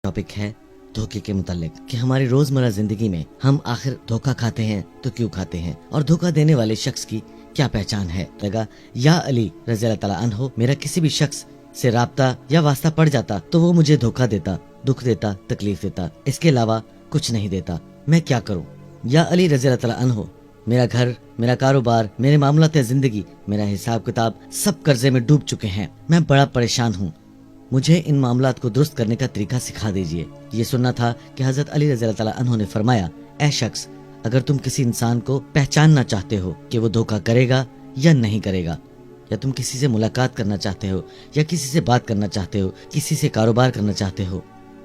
Topic ہے دھوکے کے متعلق کہ ہماری روزمرہ زندگی میں ہم آخر دھوکا کھاتے ہیں تو کیوں کھاتے ہیں، اور دھوکا دینے والے شخص کی کیا پہچان ہے۔ لگا یا علی رضی اللہ تعالیٰ عنہ، میرا کسی بھی شخص سے رابطہ یا واسطہ پڑ جاتا تو وہ مجھے دھوکا دیتا، دکھ دیتا، تکلیف دیتا، اس کے علاوہ کچھ نہیں دیتا، میں کیا کروں۔ یا علی رضی اللہ تعالیٰ عنہ، میرا گھر، میرا کاروبار، میرے معاملات زندگی، میرا حساب کتاب سب قرضے میں ڈوب چکے ہیں، میں بڑا پریشان ہوں، مجھے ان معاملات کو درست کرنے کا طریقہ سکھا دیجئے۔ یہ سننا تھا کہ حضرت علی رضی اللہ تعالیٰ عنہ نے فرمایا، اے شخص، اگر تم کسی انسان کو پہچاننا چاہتے ہو کہ وہ دھوکا کرے گا یا نہیں کرے گا، یا تم کسی سے ملاقات کرنا چاہتے ہو، یا کسی سے بات کرنا چاہتے ہو، کسی سے کاروبار کرنا چاہتے ہو،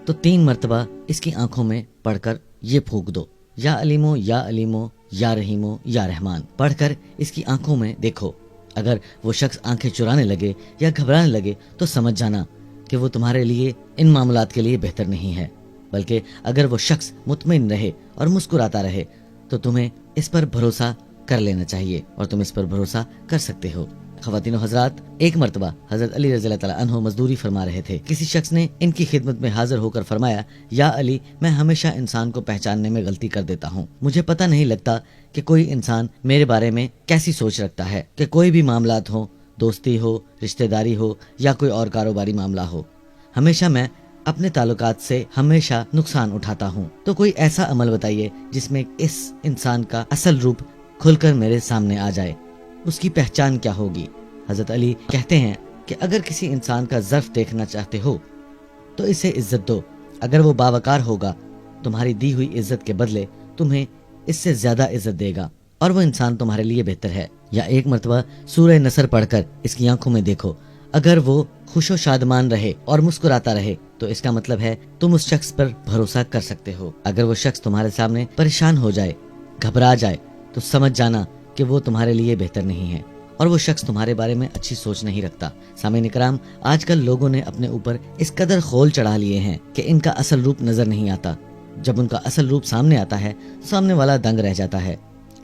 تو 3 مرتبہ اس کی آنکھوں میں پڑھ کر یہ پھونک دو، یا علیمو یا علیمو یا رحیمو یا رحمان، پڑھ کر اس کی آنکھوں میں دیکھو۔ اگر وہ شخص آنکھیں چرانے لگے یا گھبرانے لگے تو سمجھ جانا کہ وہ تمہارے لیے ان معاملات کے لیے بہتر نہیں ہے، بلکہ اگر وہ شخص مطمئن رہے اور مسکراتا رہے تو تمہیں اس پر بھروسہ کر لینا چاہیے، اور تم اس پر بھروسہ کر سکتے ہو۔ خواتین و حضرات، ایک مرتبہ حضرت علی رضی اللہ تعالیٰ عنہ مزدوری فرما رہے تھے، کسی شخص نے ان کی خدمت میں حاضر ہو کر فرمایا، یا علی، میں ہمیشہ انسان کو پہچاننے میں غلطی کر دیتا ہوں، مجھے پتہ نہیں لگتا کہ کوئی انسان میرے بارے میں کیسی سوچ رکھتا ہے، کہ کوئی بھی معاملات ہو، دوستی ہو، رشتہ داری ہو یا کوئی اور کاروباری معاملہ ہو، ہمیشہ میں اپنے تعلقات سے ہمیشہ نقصان اٹھاتا ہوں، تو کوئی ایسا عمل بتائیے جس میں اس انسان کا اصل روپ کھل کر میرے سامنے آ جائے، اس کی پہچان کیا ہوگی۔ حضرت علی کہتے ہیں کہ اگر کسی انسان کا ظرف دیکھنا چاہتے ہو تو اسے عزت دو، اگر وہ باوقار ہوگا تمہاری دی ہوئی عزت کے بدلے تمہیں اس سے زیادہ عزت دے گا، اور وہ انسان تمہارے لیے بہتر ہے۔ یا ایک مرتبہ سورہ نصر پڑھ کر اس کی آنکھوں میں دیکھو، اگر وہ خوش و شادمان رہے اور مسکراتا رہے تو اس کا مطلب ہے تم اس شخص پر بھروسہ کر سکتے ہو۔ اگر وہ شخص تمہارے سامنے پریشان ہو جائے، گھبرا جائے، تو سمجھ جانا کہ وہ تمہارے لیے بہتر نہیں ہے، اور وہ شخص تمہارے بارے میں اچھی سوچ نہیں رکھتا۔ سامعین کرام، آج کل لوگوں نے اپنے اوپر اس قدر خول چڑھا لیے ہیں کہ ان کا اصل روپ نظر نہیں آتا، جب ان کا اصل روپ سامنے آتا ہے سامنے والا دنگ رہ جاتا ہے۔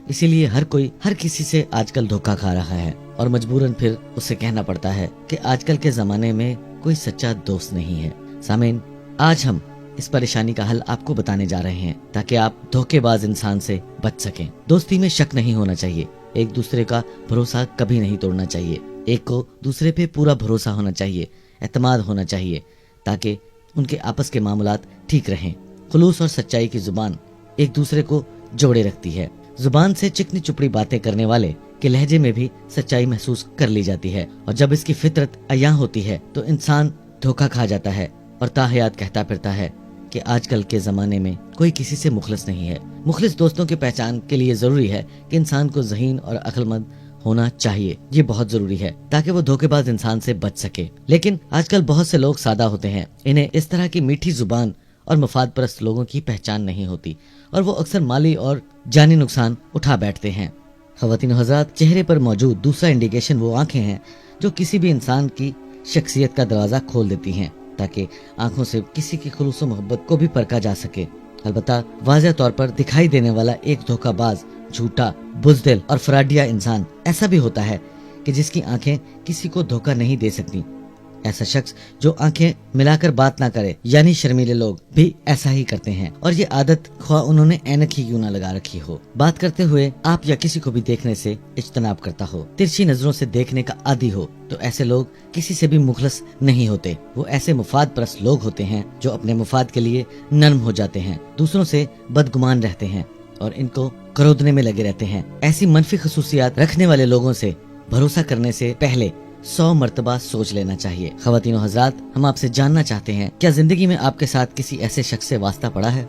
اسی لیے ہر کوئی ہر کسی سے آج کل دھوکا کھا رہا ہے، اور مجبوراً پھر اسے کہنا پڑتا ہے کہ آج کل کے زمانے میں کوئی سچا دوست نہیں ہے۔ سامعین، آج ہم اس پریشانی کا حل آپ کو بتانے جا رہے ہیں تاکہ آپ دھوکے باز انسان سے بچ سکیں۔ دوستی میں شک نہیں ہونا چاہیے، ایک دوسرے کا بھروسہ کبھی نہیں توڑنا چاہیے، ایک کو دوسرے پہ پورا بھروسہ ہونا چاہیے، اعتماد ہونا چاہیے، تاکہ ان کے آپس کے معاملات ٹھیک رہیں۔ خلوص اور سچائی کی زبان ایک دوسرے کو جوڑے رکھتی ہے۔ زبان سے چکنی چپڑی باتیں کرنے والے کے لہجے میں بھی سچائی محسوس کر لی جاتی ہے، اور جب اس کی فطرت عیاں ہوتی ہے تو انسان دھوکا کھا جاتا ہے اور تاحیات کہتا پھرتا ہے کہ آج کل کے زمانے میں کوئی کسی سے مخلص نہیں ہے۔ مخلص دوستوں کی پہچان کے لیے ضروری ہے کہ انسان کو ذہین اور عقل مند ہونا چاہیے، یہ بہت ضروری ہے تاکہ وہ دھوکے باز انسان سے بچ سکے۔ لیکن آج کل بہت سے لوگ سادہ ہوتے ہیں، انہیں اس طرح کی میٹھی زبان اور مفاد پرست لوگوں کی پہچان نہیں ہوتی، اور وہ اکثر مالی اور جانی نقصان اٹھا بیٹھتے ہیں۔ خواتین و حضرات، چہرے پر موجود دوسرا انڈیکیشن وہ آنکھیں ہیں جو کسی بھی انسان کی شخصیت کا دروازہ کھول دیتی ہیں، تاکہ آنکھوں سے کسی کی خلوص و محبت کو بھی پرکھا جا سکے۔ البتہ واضح طور پر دکھائی دینے والا ایک دھوکہ باز، جھوٹا، بزدل اور فراڈیا انسان ایسا بھی ہوتا ہے کہ جس کی آنکھیں کسی کو دھوکہ نہیں دے سکتی۔ ایسا شخص جو آنکھیں ملا کر بات نہ کرے، یعنی شرمیلے لوگ بھی ایسا ہی کرتے ہیں، اور یہ عادت خواہ انہوں نے اینک ہی کیوں نہ لگا رکھی ہو، بات کرتے ہوئے آپ یا کسی کو بھی دیکھنے سے اجتناب کرتا ہو، ترچھی نظروں سے دیکھنے کا عادی ہو، تو ایسے لوگ کسی سے بھی مخلص نہیں ہوتے۔ وہ ایسے مفاد پرست لوگ ہوتے ہیں جو اپنے مفاد کے لیے نرم ہو جاتے ہیں، دوسروں سے بدگمان رہتے ہیں اور ان کو کرودنے میں لگے رہتے ہیں۔ ایسی منفی خصوصیات رکھنے والے لوگوں سے بھروسہ کرنے سے پہلے 100 مرتبہ سوچ لینا چاہیے۔ خواتین و حضرات، ہم آپ سے جاننا چاہتے ہیں، کیا زندگی میں آپ کے ساتھ کسی ایسے شخص سے واسطہ پڑا ہے؟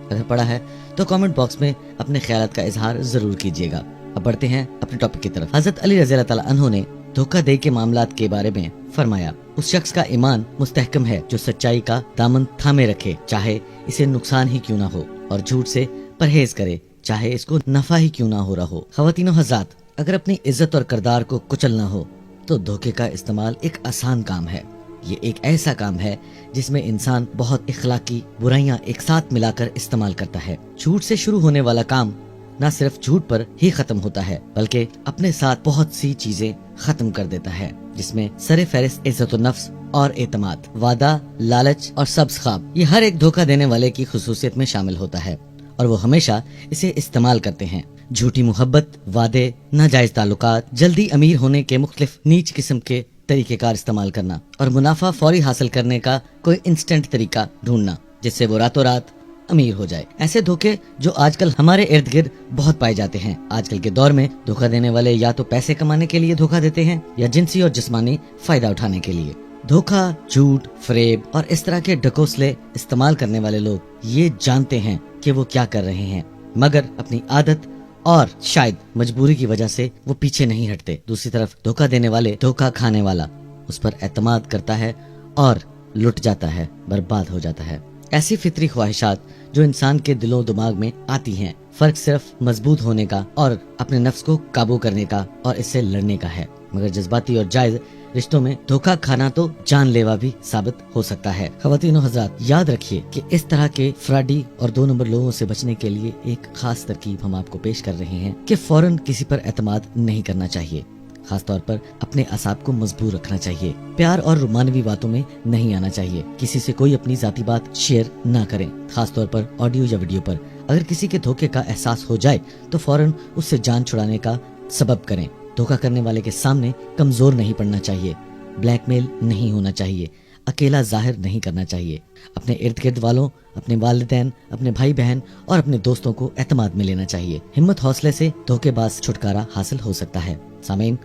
اگر پڑا ہے تو کامنٹ باکس میں اپنے خیالات کا اظہار ضرور کیجیے گا۔ اب بڑھتے ہیں اپنے ٹاپک کی طرف۔ حضرت علی رضی اللہ تعالیٰ عنہ نے دھوکہ دے کے معاملات کے بارے میں فرمایا، اس شخص کا ایمان مستحکم ہے جو سچائی کا دامن تھامے رکھے، چاہے اسے نقصان ہی کیوں نہ ہو، اور جھوٹ سے پرہیز کرے، چاہے اس کو نفع ہی کیوں نہ ہو رہا ہو۔ خواتین و حضرات، اگر اپنی عزت اور کردار کو کچلنا ہو تو دھوکے کا استعمال ایک آسان کام ہے۔ یہ ایک ایسا کام ہے جس میں انسان بہت اخلاقی برائیاں ایک ساتھ ملا کر استعمال کرتا ہے۔ جھوٹ سے شروع ہونے والا کام نہ صرف جھوٹ پر ہی ختم ہوتا ہے بلکہ اپنے ساتھ بہت سی چیزیں ختم کر دیتا ہے، جس میں سر فہرست عزت و نفس، اور اعتماد، وعدہ، لالچ اور سبز خواب، یہ ہر ایک دھوکہ دینے والے کی خصوصیت میں شامل ہوتا ہے اور وہ ہمیشہ اسے استعمال کرتے ہیں۔ جھوٹی محبت، وعدے، ناجائز تعلقات، جلدی امیر ہونے کے مختلف نیچ قسم کے طریقہ کار استعمال کرنا اور منافع فوری حاصل کرنے کا کوئی انسٹنٹ طریقہ ڈھونڈنا جس سے وہ راتوں رات امیر ہو جائے۔ ایسے دھوکے جو آج کل ہمارے ارد گرد بہت پائے جاتے ہیں۔ آج کل کے دور میں دھوکہ دینے والے یا تو پیسے کمانے کے لیے دھوکہ دیتے ہیں یا جنسی اور جسمانی فائدہ اٹھانے کے لیے۔ دھوکہ، جھوٹ، فریب اور اس طرح کے ڈکوسلے استعمال کرنے والے لوگ یہ جانتے ہیں کہ وہ کیا کر رہے ہیں، مگر اپنی عادت اور شاید مجبوری کی وجہ سے وہ پیچھے نہیں ہٹتے۔ دوسری طرف دھوکہ دینے والے، دھوکہ کھانے والا اس پر اعتماد کرتا ہے اور لٹ جاتا ہے، برباد ہو جاتا ہے۔ ایسی فطری خواہشات جو انسان کے دل و دماغ میں آتی ہیں، فرق صرف مضبوط ہونے کا اور اپنے نفس کو قابو کرنے کا اور اس سے لڑنے کا ہے، مگر جذباتی اور جائز رشتوں میں دھوکہ کھانا تو جان لیوا بھی ثابت ہو سکتا ہے۔ خواتین و حضرات، یاد رکھیے کہ اس طرح کے فراڈی اور 2 نمبر لوگوں سے بچنے کے لیے ایک خاص ترکیب ہم آپ کو پیش کر رہے ہیں کہ فوراً کسی پر اعتماد نہیں کرنا چاہیے، خاص طور پر اپنے اعصاب کو مضبوط رکھنا چاہیے، پیار اور رومانوی باتوں میں نہیں آنا چاہیے، کسی سے کوئی اپنی ذاتی بات شیئر نہ کریں، خاص طور پر آڈیو یا ویڈیو پر۔ اگر کسی کے دھوکے کا احساس ہو جائے تو فوراً اس سے جان چھڑانے کا سبب کریں۔ دھوکہ کرنے والے کے سامنے کمزور نہیں پڑنا چاہیے، بلیک میل نہیں ہونا چاہیے، اکیلا ظاہر نہیں کرنا چاہیے۔ اپنے ارد گرد والوں، اپنے والدین، اپنے بھائی بہن اور اپنے دوستوں کو اعتماد میں لینا چاہیے۔ ہمت حوصلے سے دھوکے باز چھٹکارا حاصل ہو سکتا ہے۔ سامعین،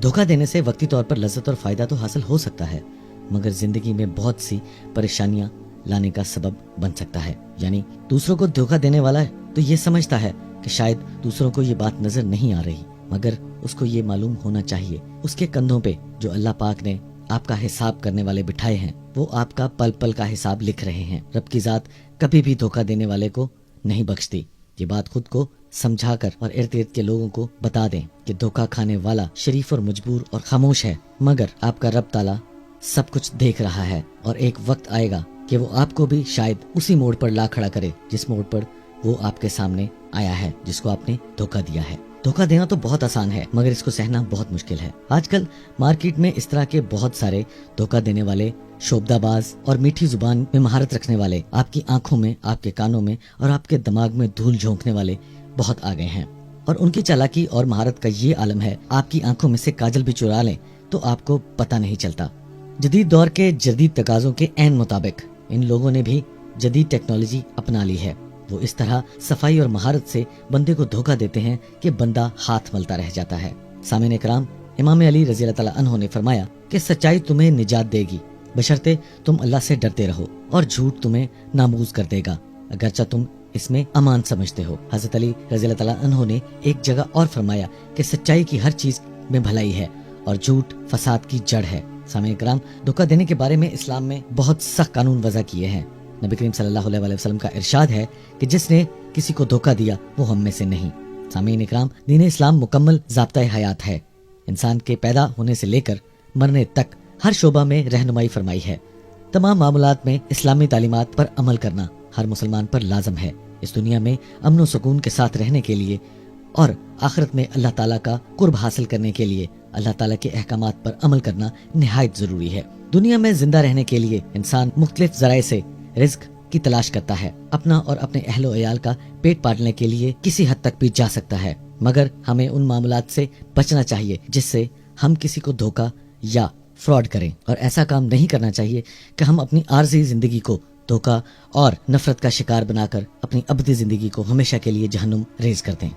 دھوکہ دینے سے وقتی طور پر لذت اور فائدہ تو حاصل ہو سکتا ہے، مگر زندگی میں بہت سی پریشانیاں لانے کا سبب بن سکتا ہے۔ یعنی دوسروں کو دھوکہ دینے والا تو یہ سمجھتا ہے کہ شاید دوسروں کو یہ بات نظر نہیں آ رہی، مگر اس کو یہ معلوم ہونا چاہیے اس کے کندھوں پہ جو اللہ پاک نے آپ کا حساب کرنے والے بٹھائے ہیں، وہ آپ کا پل پل کا حساب لکھ رہے ہیں۔ رب کی ذات کبھی بھی دھوکہ دینے والے کو نہیں بخشتی۔ یہ بات خود کو سمجھا کر اور ارد گرد کے لوگوں کو بتا دیں کہ دھوکہ کھانے والا شریف اور مجبور اور خاموش ہے، مگر آپ کا رب تعالیٰ سب کچھ دیکھ رہا ہے، اور ایک وقت آئے گا کہ وہ آپ کو بھی شاید اسی موڑ پر لا کھڑا کرے جس موڑ پر وہ آپ کے سامنے آیا ہے، جس کو آپ نے دھوکہ دیا ہے۔ دھوکہ دینا تو بہت آسان ہے، مگر اس کو سہنا بہت مشکل ہے۔ آج کل مارکیٹ میں اس طرح کے بہت سارے دھوکہ دینے والے، شوبدہ باز اور میٹھی زبان میں مہارت رکھنے والے، آپ کی آنکھوں میں، آپ کے کانوں میں اور آپ کے دماغ میں دھول جھونکنے والے بہت آ گئے ہیں، اور ان کی چالاکی اور مہارت کا یہ عالم ہے، آپ کی آنکھوں میں سے کاجل بھی چرا لیں تو آپ کو پتہ نہیں چلتا۔ جدید دور کے جدید تقاضوں کے عین مطابق ان لوگوں نے بھی جدید ٹیکنالوجی اپنا لی ہے۔ وہ اس طرح صفائی اور مہارت سے بندے کو دھوکہ دیتے ہیں کہ بندہ ہاتھ ملتا رہ جاتا ہے۔ سامعین اکرام، امام علی رضی اللہ تعالیٰ عنہ نے فرمایا کہ سچائی تمہیں نجات دے گی بشرطے تم اللہ سے ڈرتے رہو، اور جھوٹ تمہیں ناموز کر دے گا اگرچہ تم اس میں امان سمجھتے ہو۔ حضرت علی رضی اللہ تعالیٰ عنہ نے ایک جگہ اور فرمایا کہ سچائی کی ہر چیز میں بھلائی ہے اور جھوٹ فساد کی جڑ ہے۔ سامعین اکرام، دھوکہ دینے کے بارے میں اسلام میں بہت سخت قانون وضع کیے ہیں۔ نبی کریم صلی اللہ علیہ وسلم کا ارشاد ہے کہ جس نے کسی کو دھوکہ دیا وہ ہم میں سے نہیں۔ سامعین اکرام، دین اسلام مکمل ضابطۂ حیات ہے، انسان کے پیدا ہونے سے لے کر مرنے تک ہر شعبہ میں رہنمائی فرمائی ہے۔ تمام معاملات میں اسلامی تعلیمات پر عمل کرنا ہر مسلمان پر لازم ہے۔ اس دنیا میں امن و سکون کے ساتھ رہنے کے لیے اور آخرت میں اللہ تعالیٰ کا قرب حاصل کرنے کے لیے اللہ تعالیٰ کے احکامات پر عمل کرنا نہایت ضروری ہے۔ دنیا میں زندہ رہنے کے لیے انسان مختلف ذرائع سے رزق کی تلاش کرتا ہے، اپنا اور اپنے اہل و عیال کا پیٹ پالنے کے لیے کسی حد تک بھی جا سکتا ہے، مگر ہمیں ان معاملات سے بچنا چاہیے جس سے ہم کسی کو دھوکہ یا فراڈ کریں، اور ایسا کام نہیں کرنا چاہیے کہ ہم اپنی عارضی زندگی کو دھوکہ اور نفرت کا شکار بنا کر اپنی ابدی زندگی کو ہمیشہ کے لیے جہنم ریز کر دیں۔